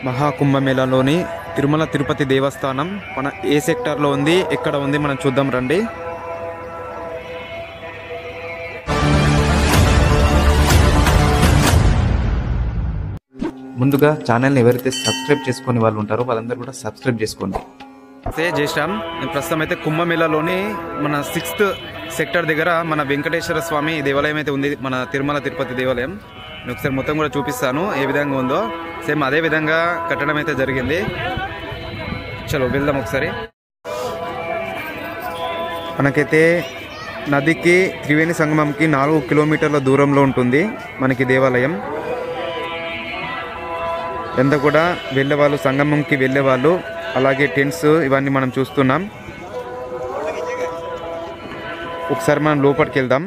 మహాకుంభమేళలోని తిరుమల తిరుపతి దేవస్థానం మన ఏ సెక్టార్లో ఉంది, ఎక్కడ ఉంది మనం చూద్దాం రండి. ముందుగా ఛానల్ని ఎవరైతే సబ్స్క్రైబ్ చేసుకునే వాళ్ళు ఉంటారో వాళ్ళందరూ కూడా సబ్స్క్రైబ్ చేసుకోండి. జై శ్రీరామ్. ప్రస్తుతం అయితే కుంభమేళలోని మన 6th సెక్టర్ దగ్గర మన వెంకటేశ్వర స్వామి దేవాలయం అయితే ఉంది, మన తిరుమల తిరుపతి దేవాలయం. నేను ఒకసారి మొత్తం కూడా చూపిస్తాను ఏ విధంగా ఉందో. సేమ్ అదే విధంగా కట్టడం అయితే జరిగింది. చలో వెళ్దాం ఒకసారి. మనకైతే నదికి త్రివేణి సంగమంకి 4 కిలోమీటర్ల దూరంలో ఉంటుంది మనకి దేవాలయం. ఎంత కూడా వెళ్ళేవాళ్ళు, సంగమంకి వెళ్ళేవాళ్ళు, అలాగే టెంట్స్ ఇవన్నీ మనం చూస్తున్నాం. ఒకసారి మనం లోపలికి వెళ్దాం.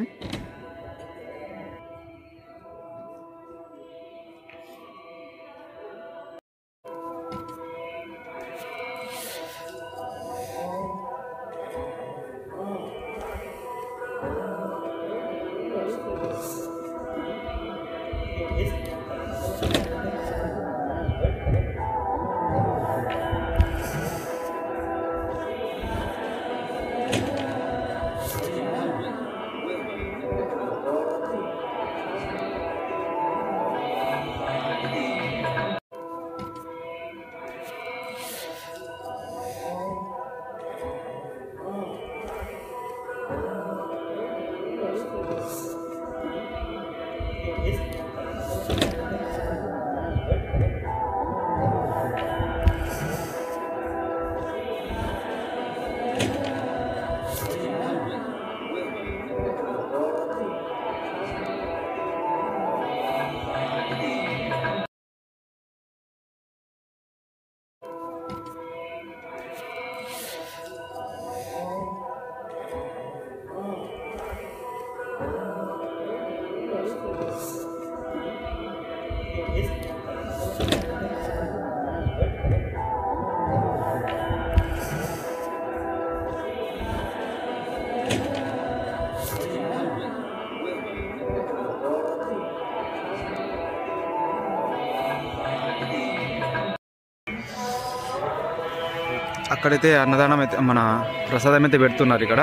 అక్కడైతే అన్నదానం అయితే మన ప్రసాదం అయితే పెడుతున్నారు. ఇక్కడ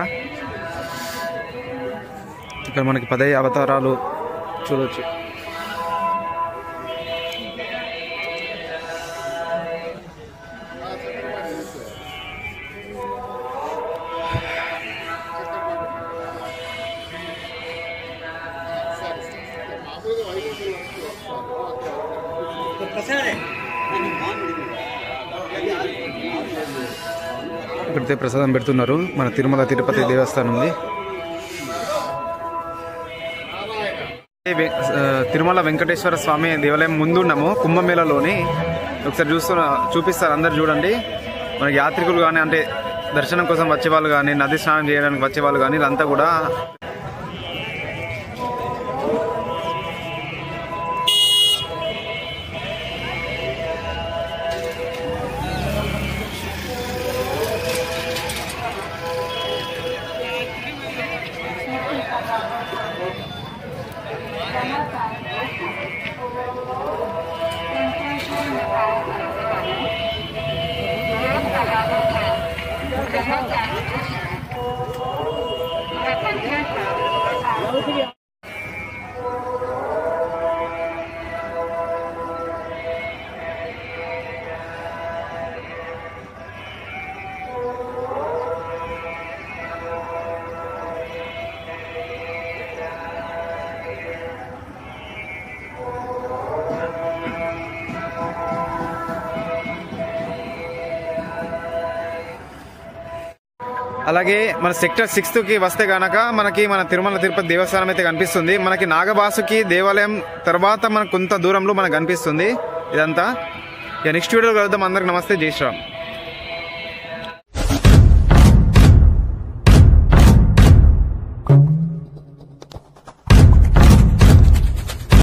మనకి 10 అవతారాలు చూడవచ్చు. ఇక్కడైతే ప్రసాదం పెడుతున్నారు. మన తిరుమల తిరుపతి దేవస్థానం ఉంది. తిరుమల వెంకటేశ్వర స్వామి దేవాలయం ముందున్నాము కుంభమేళలోని. ఒకసారి చూపిస్తారు, అందరు చూడండి. మనకి యాత్రికులు కానీ, అంటే దర్శనం కోసం వచ్చేవాళ్ళు కానీ, నది స్నానం చేయడానికి వచ్చేవాళ్ళు కానీ, వీళ్ళంతా కూడా అలాగే మన సెక్టర్ 6కి వస్తే కనుక మనకి మన తిరుమల తిరుపతి దేవస్థానం అయితే కనిపిస్తుంది. మనకి నాగబాసుకి దేవాలయం తర్వాత మనకు కొంత దూరంలో మనకు కనిపిస్తుంది ఇదంతా. నెక్స్ట్ వీడియోలో కలుద్దాం. అందరికి నమస్తే, జై శ్రీరామ్.